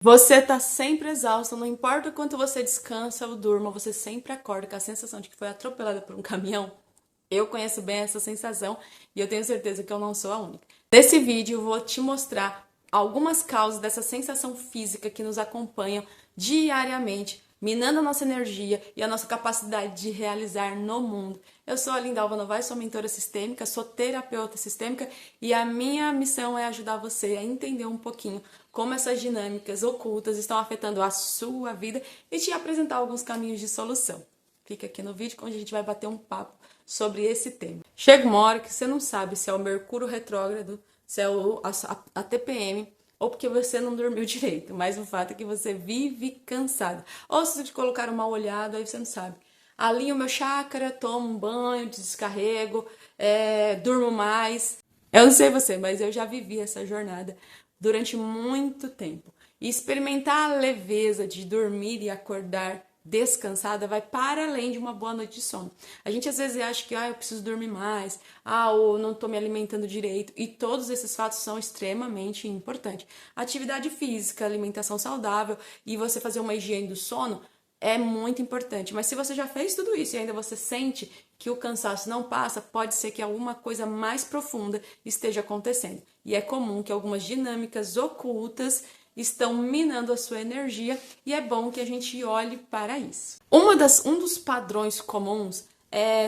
Você tá sempre exausto, não importa o quanto você descansa ou durma, você sempre acorda com a sensação de que foi atropelada por um caminhão. Eu conheço bem essa sensação e eu tenho certeza que eu não sou a única. Nesse vídeo eu vou te mostrar algumas causas dessa sensação física que nos acompanham diariamente, minando a nossa energia e a nossa capacidade de realizar no mundo. Eu sou a Linda Alva Novaes, sou mentora sistêmica, sou terapeuta sistêmica e a minha missão é ajudar você a entender um pouquinho como essas dinâmicas ocultas estão afetando a sua vida e te apresentar alguns caminhos de solução. Fica aqui no vídeo onde a gente vai bater um papo sobre esse tema. Chega uma hora que você não sabe se é o Mercúrio retrógrado, se é a TPM, ou porque você não dormiu direito, mas o fato é que você vive cansado. Ou se te colocar um mal olhado, aí você não sabe. Alinho o meu chakra, tomo um banho, descarrego, durmo mais. Eu não sei você, mas eu já vivi essa jornada durante muito tempo. E experimentar a leveza de dormir e acordar descansada vai para além de uma boa noite de sono. A gente às vezes acha que eu preciso dormir mais, ou não estou me alimentando direito, e todos esses fatos são extremamente importantes. Atividade física, alimentação saudável e você fazer uma higiene do sono é muito importante. Mas se você já fez tudo isso e ainda você sente que o cansaço não passa, pode ser que alguma coisa mais profunda esteja acontecendo. E é comum que algumas dinâmicas ocultas estão minando a sua energia e é bom que a gente olhe para isso. Um dos padrões comuns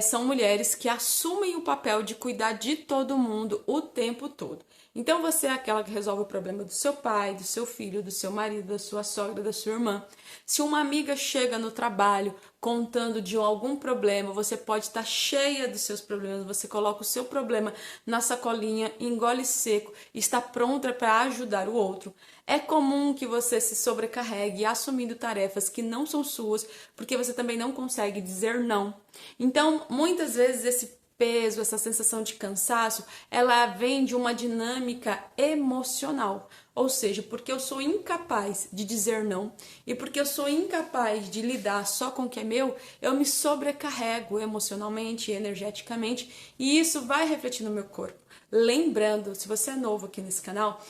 são mulheres que assumem o papel de cuidar de todo mundo o tempo todo. Então você é aquela que resolve o problema do seu pai, do seu filho, do seu marido, da sua sogra, da sua irmã. Se uma amiga chega no trabalho contando de algum problema, você pode estar cheia dos seus problemas, você coloca o seu problema na sacolinha, engole seco e está pronta para ajudar o outro. É comum que você se sobrecarregue assumindo tarefas que não são suas, porque você também não consegue dizer não. Então, muitas vezes esse peso, essa sensação de cansaço, ela vem de uma dinâmica emocional. Ou seja, porque eu sou incapaz de dizer não e porque eu sou incapaz de lidar só com o que é meu, eu me sobrecarrego emocionalmente, energeticamente e isso vai refletir no meu corpo. Lembrando, se você é novo aqui nesse canal,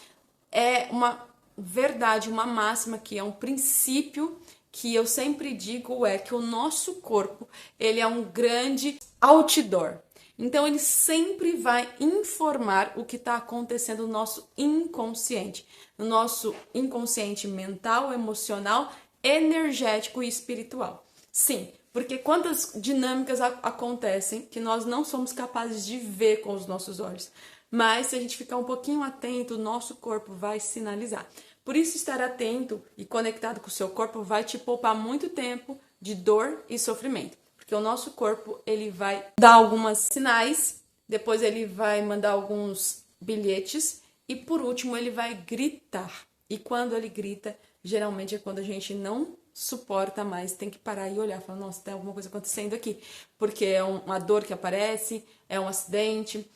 é uma verdade, uma máxima que é um princípio que eu sempre digo é que o nosso corpo, ele é um grande outdoor. Então ele sempre vai informar o que está acontecendo no nosso inconsciente, no nosso inconsciente mental, emocional, energético e espiritual. Sim, porque quantas dinâmicas acontecem que nós não somos capazes de ver com os nossos olhos. Mas se a gente ficar um pouquinho atento, o nosso corpo vai sinalizar. Por isso, estar atento e conectado com o seu corpo vai te poupar muito tempo de dor e sofrimento. Porque o nosso corpo, ele vai dar alguns sinais, depois ele vai mandar alguns bilhetes e por último ele vai gritar. E quando ele grita, geralmente é quando a gente não suporta mais, tem que parar e olhar, falar, nossa, tem alguma coisa acontecendo aqui, porque é uma dor que aparece, é um acidente,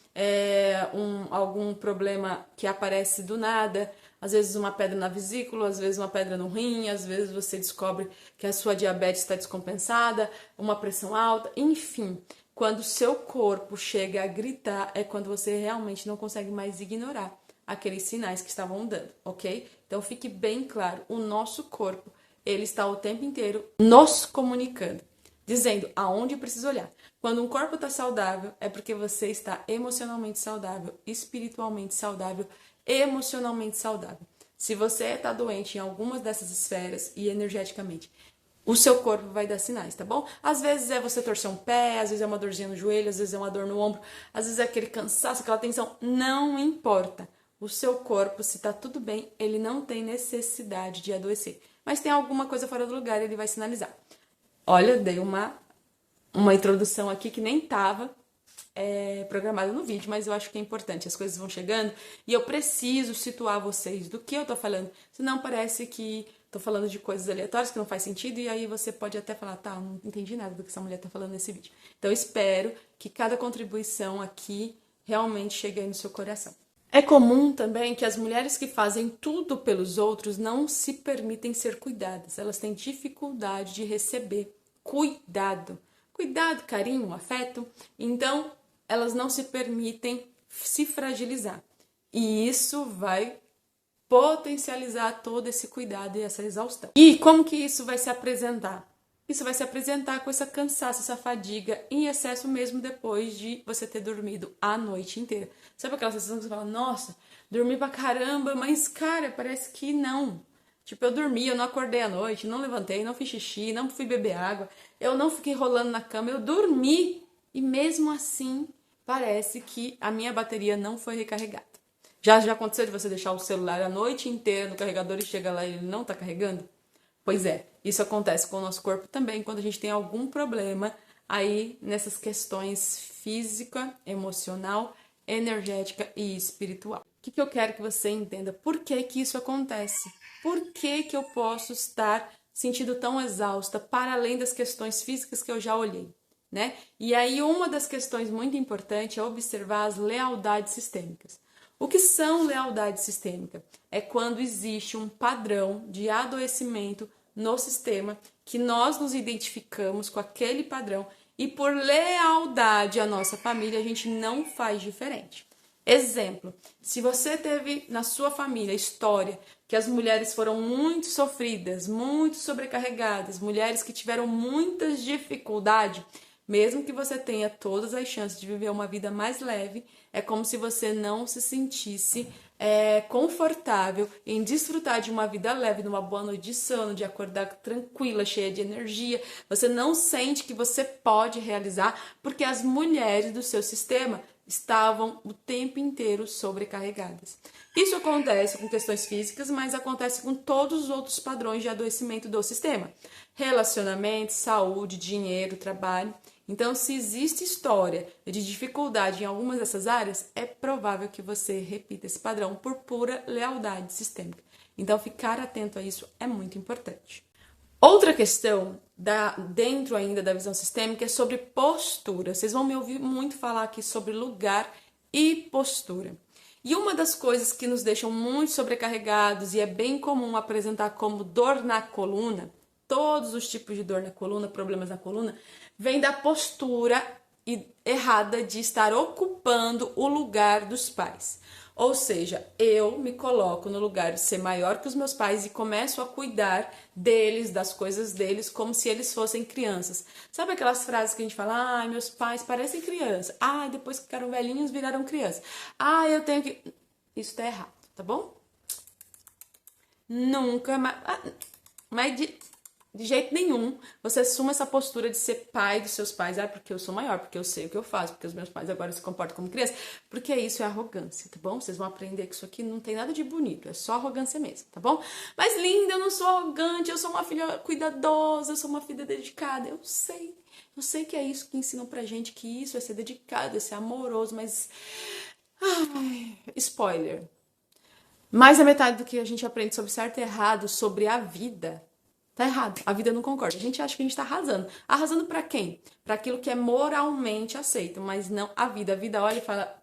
algum problema que aparece do nada, às vezes uma pedra na vesícula, às vezes uma pedra no rim, às vezes você descobre que a sua diabetes está descompensada, uma pressão alta, enfim. Quando o seu corpo chega a gritar, é quando você realmente não consegue mais ignorar aqueles sinais que estavam dando, ok? Então fique bem claro, o nosso corpo, ele está o tempo inteiro nos comunicando, dizendo aonde precisa olhar. Quando um corpo está saudável, é porque você está emocionalmente saudável, espiritualmente saudável, emocionalmente saudável. Se você está doente em algumas dessas esferas e energeticamente, o seu corpo vai dar sinais, tá bom? Às vezes é você torcer um pé, às vezes é uma dorzinha no joelho, às vezes é uma dor no ombro, às vezes é aquele cansaço, aquela tensão, não importa. O seu corpo, se tá tudo bem, ele não tem necessidade de adoecer. Mas tem alguma coisa fora do lugar, ele vai sinalizar. Olha, eu dei uma introdução aqui que nem tava programada no vídeo, mas eu acho que é importante. As coisas vão chegando e eu preciso situar vocês do que eu tô falando. Senão parece que tô falando de coisas aleatórias que não faz sentido e aí você pode até falar, tá, não entendi nada do que essa mulher tá falando nesse vídeo. Então eu espero que cada contribuição aqui realmente chegue aí no seu coração. É comum também que as mulheres que fazem tudo pelos outros não se permitem ser cuidadas. Elas têm dificuldade de receber cuidado. Cuidado, carinho, afeto. Então, elas não se permitem se fragilizar. E isso vai potencializar todo esse cuidado e essa exaustão. E como que isso vai se apresentar? Isso vai se apresentar com essa cansaço, essa fadiga em excesso mesmo depois de você ter dormido a noite inteira. Sabe aquela sensação que você fala, nossa, dormi pra caramba, mas cara, parece que não. Tipo, eu dormi, eu não acordei à noite, não levantei, não fiz xixi, não fui beber água, eu não fiquei rolando na cama, eu dormi e mesmo assim parece que a minha bateria não foi recarregada. Já aconteceu de você deixar o celular a noite inteira no carregador e chega lá e ele não tá carregando? Pois é, isso acontece com o nosso corpo também quando a gente tem algum problema aí nessas questões física, emocional, energética e espiritual. O que eu quero que você entenda? Por que que isso acontece? Por que que eu posso estar sentindo tão exausta para além das questões físicas que eu já olhei, né? E aí uma das questões muito importantes é observar as lealdades sistêmicas. O que são lealdade sistêmica? É quando existe um padrão de adoecimento no sistema que nós nos identificamos com aquele padrão e por lealdade à nossa família a gente não faz diferente. Exemplo, se você teve na sua família história que as mulheres foram muito sofridas, muito sobrecarregadas, mulheres que tiveram muitas dificuldades, mesmo que você tenha todas as chances de viver uma vida mais leve, é como se você não se sentisse confortável em desfrutar de uma vida leve, de uma boa noite de sono, de acordar tranquila, cheia de energia. Você não sente que você pode realizar porque as mulheres do seu sistema estavam o tempo inteiro sobrecarregadas. Isso acontece com questões físicas, mas acontece com todos os outros padrões de adoecimento do sistema. Relacionamento, saúde, dinheiro, trabalho. Então, se existe história de dificuldade em algumas dessas áreas, é provável que você repita esse padrão por pura lealdade sistêmica. Então, ficar atento a isso é muito importante. Outra questão, dentro ainda da visão sistêmica, é sobre postura. Vocês vão me ouvir muito falar aqui sobre lugar e postura. E uma das coisas que nos deixam muito sobrecarregados e é bem comum apresentar como dor na coluna, todos os tipos de dor na coluna, problemas na coluna, vem da postura errada de estar ocupando o lugar dos pais. Ou seja, eu me coloco no lugar de ser maior que os meus pais e começo a cuidar deles, das coisas deles, como se eles fossem crianças. Sabe aquelas frases que a gente fala, ai, meus pais parecem criança. Ai, depois que ficaram velhinhos, viraram criança. Ai, eu tenho que... Isso tá errado, tá bom? Nunca mais... Mas de jeito nenhum, você assuma essa postura de ser pai dos seus pais. Ah, porque eu sou maior, porque eu sei o que eu faço, porque os meus pais agora se comportam como criança. Porque isso é arrogância, tá bom? Vocês vão aprender que isso aqui não tem nada de bonito, é só arrogância mesmo, tá bom? Mas linda, eu não sou arrogante, eu sou uma filha cuidadosa, eu sou uma filha dedicada. Eu sei que é isso que ensinam pra gente, que isso é ser dedicado, é ser amoroso, mas... Ai, spoiler. Mais da metade do que a gente aprende sobre certo e errado, sobre a vida, tá errado. A vida não concorda. A gente acha que a gente tá arrasando. Arrasando pra quem? Pra aquilo que é moralmente aceito, mas não a vida. A vida olha e fala...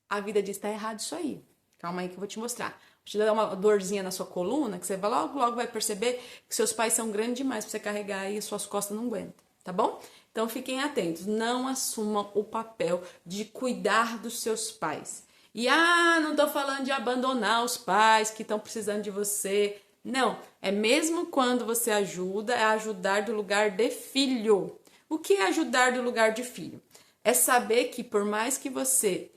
A vida diz, tá errado isso aí. Calma aí que eu vou te mostrar. Vou te dar uma dorzinha na sua coluna, que você logo vai perceber que seus pais são grandes demais pra você carregar e suas costas não aguentam, tá bom? Então fiquem atentos. Não assumam o papel de cuidar dos seus pais. E, não tô falando de abandonar os pais que estão precisando de você. Não, é mesmo quando você ajuda, é ajudar do lugar de filho. O que é ajudar do lugar de filho? É saber que por mais que você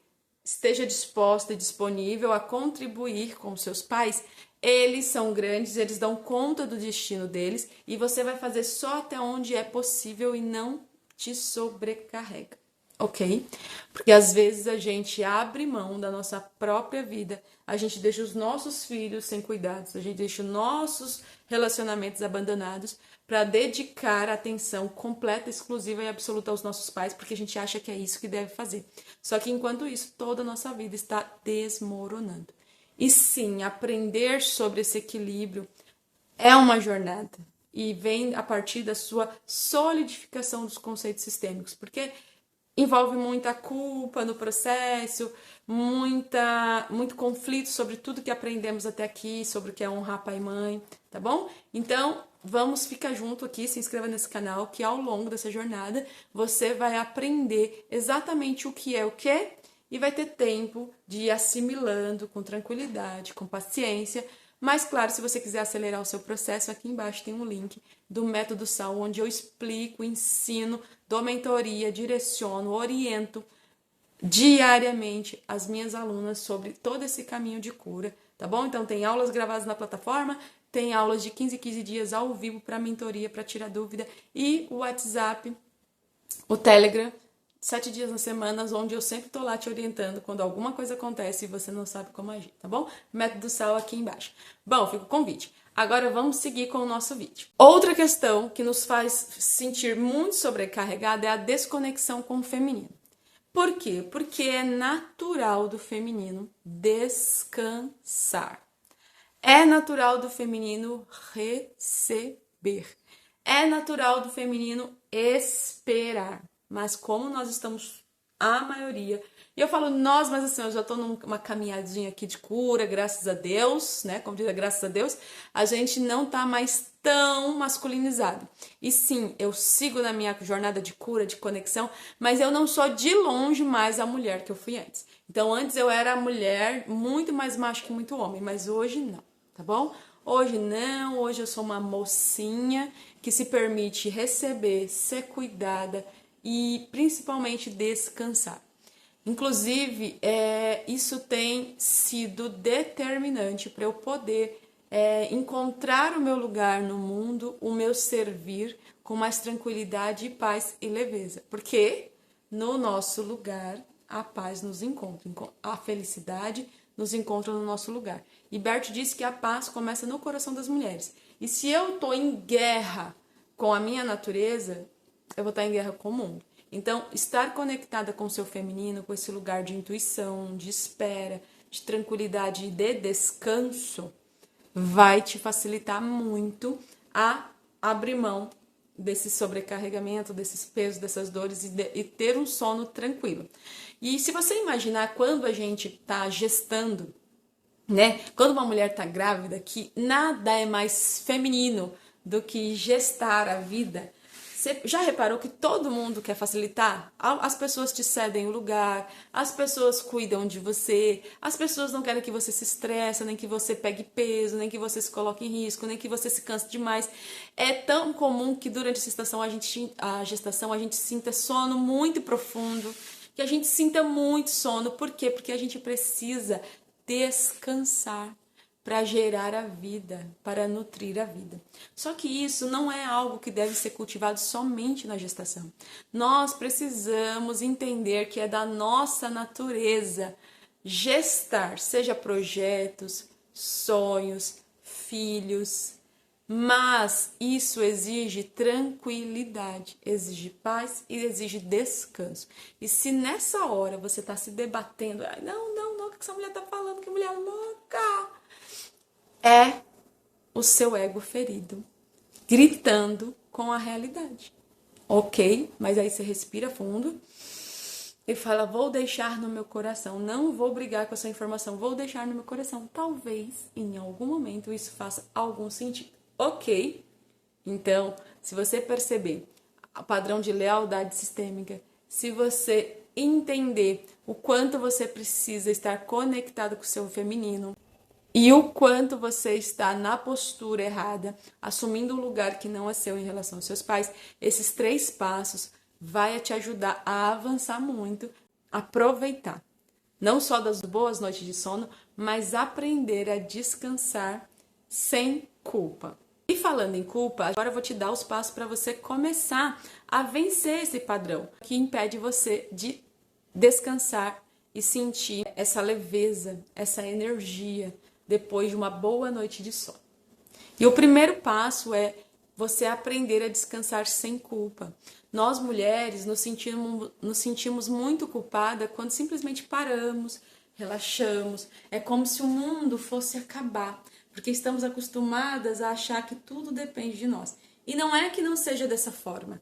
esteja disposta e disponível a contribuir com seus pais, eles são grandes, eles dão conta do destino deles e você vai fazer só até onde é possível e não te sobrecarrega. Ok? Porque às vezes a gente abre mão da nossa própria vida, a gente deixa os nossos filhos sem cuidados, a gente deixa os nossos relacionamentos abandonados para dedicar atenção completa, exclusiva e absoluta aos nossos pais, porque a gente acha que é isso que deve fazer. Só que enquanto isso, toda a nossa vida está desmoronando. E sim, aprender sobre esse equilíbrio é uma jornada e vem a partir da sua solidificação dos conceitos sistêmicos, porque envolve muita culpa no processo, muito conflito sobre tudo que aprendemos até aqui, sobre o que é honrar pai e mãe, tá bom? Então, vamos ficar junto aqui, se inscreva nesse canal, que ao longo dessa jornada você vai aprender exatamente o que é o quê e vai ter tempo de ir assimilando com tranquilidade, com paciência. Mas, claro, se você quiser acelerar o seu processo, aqui embaixo tem um link do Método Sal, onde eu explico, ensino, dou mentoria, direciono, oriento diariamente as minhas alunas sobre todo esse caminho de cura, tá bom? Então tem aulas gravadas na plataforma, tem aulas de 15 em 15 dias ao vivo para mentoria, para tirar dúvida, e o WhatsApp, o Telegram, 7 dias na semana, onde eu sempre tô lá te orientando quando alguma coisa acontece e você não sabe como agir, tá bom? Método Sal aqui embaixo. Bom, fica o convite. Agora vamos seguir com o nosso vídeo. Outra questão que nos faz sentir muito sobrecarregada é a desconexão com o feminino. Por quê? Porque é natural do feminino descansar. É natural do feminino receber. É natural do feminino esperar. Mas como nós estamos, a maioria, e eu falo nós, mas assim, eu já tô numa caminhadinha aqui de cura, graças a Deus, né? Como diz, graças a Deus, a gente não tá mais tão masculinizado. E sim, eu sigo na minha jornada de cura, de conexão, mas eu não sou de longe mais a mulher que eu fui antes. Então, antes eu era a mulher muito mais macho que muito homem, mas hoje não, tá bom? Hoje não, hoje eu sou uma mocinha que se permite receber, ser cuidada e principalmente descansar. Inclusive, isso tem sido determinante para eu poder encontrar o meu lugar no mundo, o meu servir com mais tranquilidade, paz e leveza. Porque no nosso lugar a paz nos encontra, a felicidade nos encontra no nosso lugar. E Bert disse que a paz começa no coração das mulheres. E se eu estou em guerra com a minha natureza, eu vou estar em guerra com o mundo. Então, estar conectada com o seu feminino, com esse lugar de intuição, de espera, de tranquilidade e de descanso, vai te facilitar muito a abrir mão desse sobrecarregamento, desses pesos, dessas dores e ter um sono tranquilo. E se você imaginar quando a gente está gestando, né? Quando uma mulher está grávida, que nada é mais feminino do que gestar a vida. Você já reparou que todo mundo quer facilitar? As pessoas te cedem o lugar, as pessoas cuidam de você, as pessoas não querem que você se estresse, nem que você pegue peso, nem que você se coloque em risco, nem que você se canse demais. É tão comum que durante a gestação a gente sinta sono muito profundo, que a gente sinta muito sono. Por quê? Porque a gente precisa descansar para gerar a vida, para nutrir a vida. Só que isso não é algo que deve ser cultivado somente na gestação. Nós precisamos entender que é da nossa natureza gestar, seja projetos, sonhos, filhos, mas isso exige tranquilidade, exige paz e exige descanso. E se nessa hora você está se debatendo, não, o que essa mulher está falando, que mulher louca, é o seu ego ferido, gritando com a realidade. Ok, mas aí você respira fundo e fala, vou deixar no meu coração, não vou brigar com essa informação, vou deixar no meu coração. Talvez, em algum momento, isso faça algum sentido. Ok, então, se você perceber o padrão de lealdade sistêmica, se você entender o quanto você precisa estar conectado com o seu feminino, e o quanto você está na postura errada, assumindo um lugar que não é seu em relação aos seus pais, esses 3 passos vai te ajudar a avançar muito, aproveitar, não só das boas noites de sono, mas aprender a descansar sem culpa. E falando em culpa, agora eu vou te dar os passos para você começar a vencer esse padrão que impede você de descansar e sentir essa leveza, essa energia, depois de uma boa noite de sono. E o primeiro passo é você aprender a descansar sem culpa. Nós mulheres nos sentimos muito culpadas quando simplesmente paramos, relaxamos. É como se o mundo fosse acabar, porque estamos acostumadas a achar que tudo depende de nós. E não é que não seja dessa forma.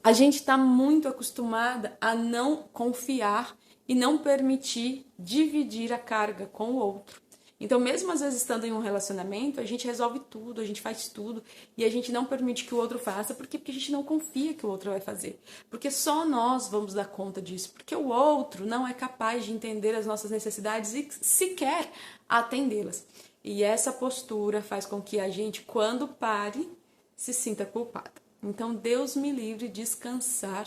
A gente está muito acostumada a não confiar e não permitir dividir a carga com o outro. Então, mesmo às vezes estando em um relacionamento, a gente resolve tudo, a gente faz tudo e a gente não permite que o outro faça, porque a gente não confia que o outro vai fazer. Porque só nós vamos dar conta disso, porque o outro não é capaz de entender as nossas necessidades e sequer atendê-las. E essa postura faz com que a gente, quando pare, se sinta culpada. Então, Deus me livre de descansar.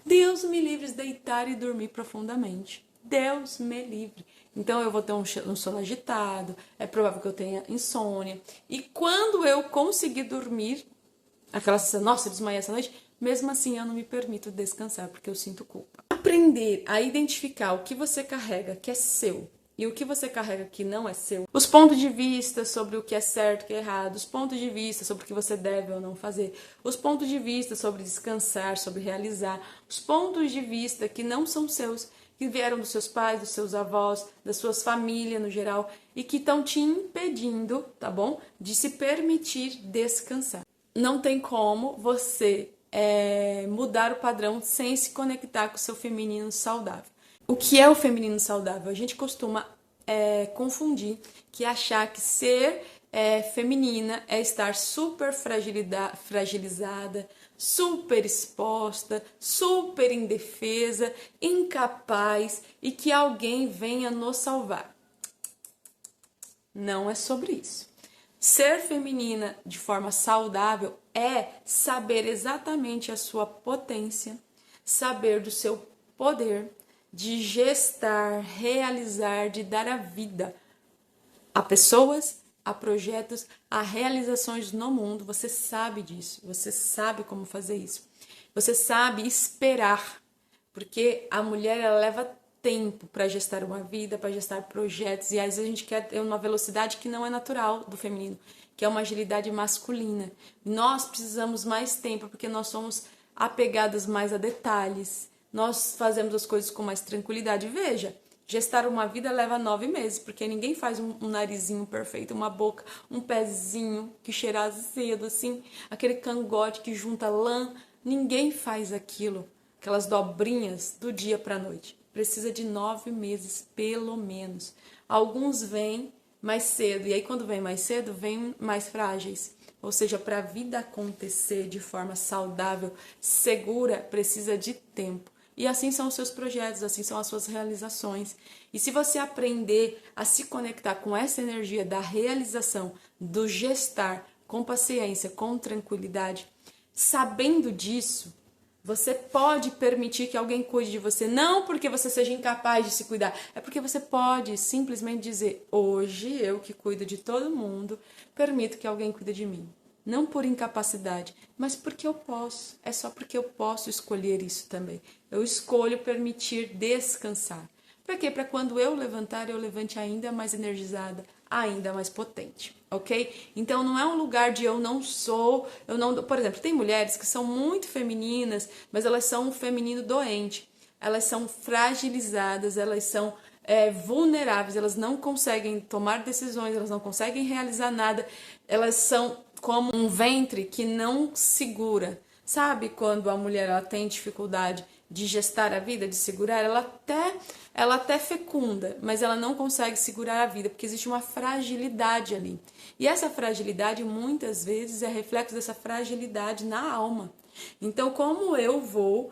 Deus me livre de deitar e dormir profundamente. Deus me livre. Então eu vou ter um sono agitado, é provável que eu tenha insônia. E quando eu conseguir dormir, aquela sensação, nossa, eu desmaiei essa noite, mesmo assim eu não me permito descansar, porque eu sinto culpa. Aprender a identificar o que você carrega que é seu e o que você carrega que não é seu, os pontos de vista sobre o que é certo e o que é errado, os pontos de vista sobre o que você deve ou não fazer, os pontos de vista sobre descansar, sobre realizar, os pontos de vista que não são seus, que vieram dos seus pais, dos seus avós, das suas famílias no geral e que estão te impedindo, tá bom? De se permitir descansar. Não tem como você mudar o padrão sem se conectar com o seu feminino saudável. O que é o feminino saudável? A gente costuma confundir, que achar que ser feminina é estar super fragilizada, super exposta, super indefesa, incapaz e que alguém venha nos salvar. Não é sobre isso. Ser feminina de forma saudável é saber exatamente a sua potência, saber do seu poder, de gestar, realizar, de dar a vida a pessoas, a projetos, a realizações no mundo. Você sabe disso, você sabe como fazer isso. Você sabe esperar, porque a mulher ela leva tempo para gestar uma vida, para gestar projetos, e às vezes a gente quer ter uma velocidade que não é natural do feminino, que é uma agilidade masculina. Nós precisamos mais tempo, porque nós somos apegadas mais a detalhes, nós fazemos as coisas com mais tranquilidade. Veja, gestar uma vida leva 9 meses, porque ninguém faz um narizinho perfeito, uma boca, um pezinho que cheira azedo, assim, aquele cangote que junta lã, ninguém faz aquilo, aquelas dobrinhas do dia para a noite. Precisa de 9 meses, pelo menos. Alguns vêm mais cedo, e aí quando vem mais cedo, vêm mais frágeis. Ou seja, para a vida acontecer de forma saudável, segura, precisa de tempo. E assim são os seus projetos, assim são as suas realizações. E se você aprender a se conectar com essa energia da realização, do gestar, com paciência, com tranquilidade, sabendo disso, você pode permitir que alguém cuide de você, não porque você seja incapaz de se cuidar, é porque você pode simplesmente dizer, hoje eu que cuido de todo mundo, permito que alguém cuide de mim. Não por incapacidade, mas porque eu posso. É só porque eu posso escolher isso também. Eu escolho permitir descansar. Para quê? Para quando eu levantar, eu levante ainda mais energizada, ainda mais potente, ok? Então não é um lugar de eu não sou, eu não... Por exemplo, tem mulheres que são muito femininas, mas elas são um feminino doente. Elas são fragilizadas, elas são vulneráveis, elas não conseguem tomar decisões, elas não conseguem realizar nada, elas são como um ventre que não segura. Sabe quando a mulher ela tem dificuldade de gestar a vida, de segurar, ela até fecunda, mas ela não consegue segurar a vida, porque existe uma fragilidade ali. E essa fragilidade muitas vezes é reflexo dessa fragilidade na alma. Então, como eu vou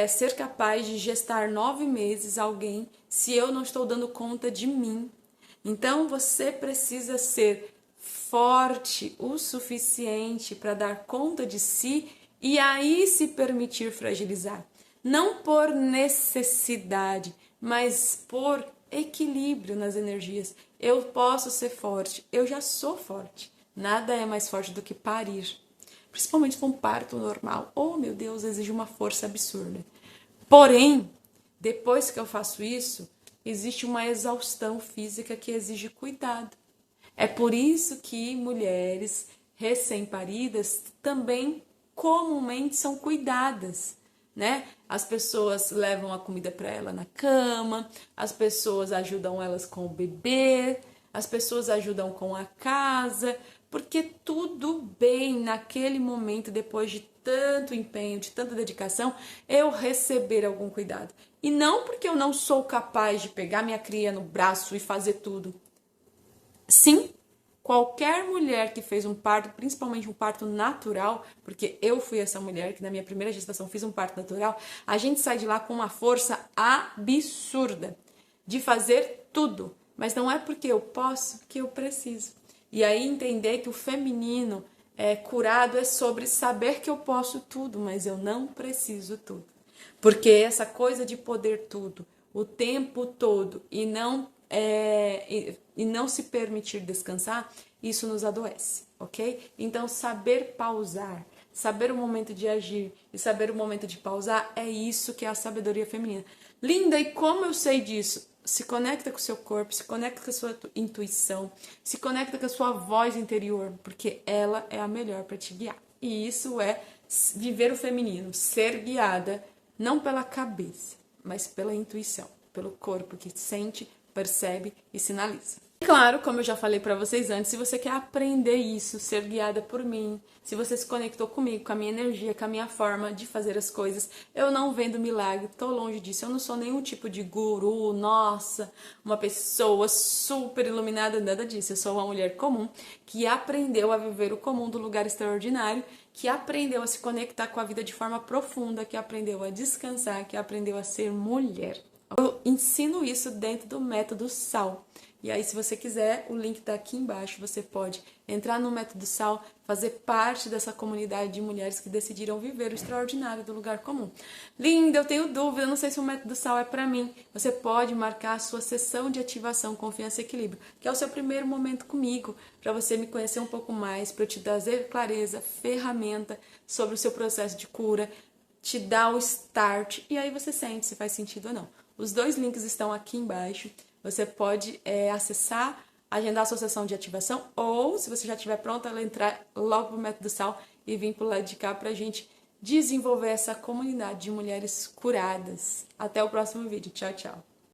ser capaz de gestar 9 meses alguém se eu não estou dando conta de mim? Então, você precisa ser forte o suficiente para dar conta de si e aí se permitir fragilizar. Não por necessidade, mas por equilíbrio nas energias. Eu posso ser forte, eu já sou forte. Nada é mais forte do que parir. Principalmente com parto normal. Oh, meu Deus, exige uma força absurda. Porém, depois que eu faço isso, existe uma exaustão física que exige cuidado. É por isso que mulheres recém-paridas também comumente são cuidadas, né? As pessoas levam a comida para ela na cama, as pessoas ajudam elas com o bebê, as pessoas ajudam com a casa, porque tudo bem naquele momento, depois de tanto empenho, de tanta dedicação, eu receber algum cuidado. E não porque eu não sou capaz de pegar minha cria no braço e fazer tudo. Sim, qualquer mulher que fez um parto, principalmente um parto natural, porque eu fui essa mulher que na minha primeira gestação fiz um parto natural, a gente sai de lá com uma força absurda de fazer tudo. Mas não é porque eu posso que eu preciso. E aí entender que o feminino curado é sobre saber que eu posso tudo, mas eu não preciso tudo. Porque essa coisa de poder tudo o tempo todo e não se permitir descansar, isso nos adoece, ok? Então, saber pausar, saber o momento de agir e saber o momento de pausar, é isso que é a sabedoria feminina. Linda, e como eu sei disso? Se conecta com o seu corpo, se conecta com a sua intuição, se conecta com a sua voz interior, porque ela é a melhor para te guiar. E isso é viver o feminino, ser guiada não pela cabeça, mas pela intuição, pelo corpo que sente, percebe e sinaliza. Claro, como eu já falei para vocês antes, se você quer aprender isso, ser guiada por mim, se você se conectou comigo, com a minha energia, com a minha forma de fazer as coisas, eu não vendo milagre, tô longe disso, eu não sou nenhum tipo de guru, nossa, uma pessoa super iluminada, nada disso, eu sou uma mulher comum que aprendeu a viver o comum do lugar extraordinário, que aprendeu a se conectar com a vida de forma profunda, que aprendeu a descansar, que aprendeu a ser mulher. Eu ensino isso dentro do método SAL. E aí, se você quiser, o link tá aqui embaixo. Você pode entrar no método SAL, fazer parte dessa comunidade de mulheres que decidiram viver o extraordinário do lugar comum. Linda, eu tenho dúvida, não sei se o método SAL é para mim. Você pode marcar a sua sessão de ativação Confiança e Equilíbrio, que é o seu primeiro momento comigo, para você me conhecer um pouco mais, para eu te trazer clareza, ferramenta sobre o seu processo de cura, te dar o start, e aí você sente se faz sentido ou não. Os dois links estão aqui embaixo. Você pode acessar, agendar a sua sessão de ativação, ou, se você já estiver pronta, ela entrar logo no método SAL e vir pro lado de cá pra gente desenvolver essa comunidade de mulheres curadas. Até o próximo vídeo. Tchau, tchau.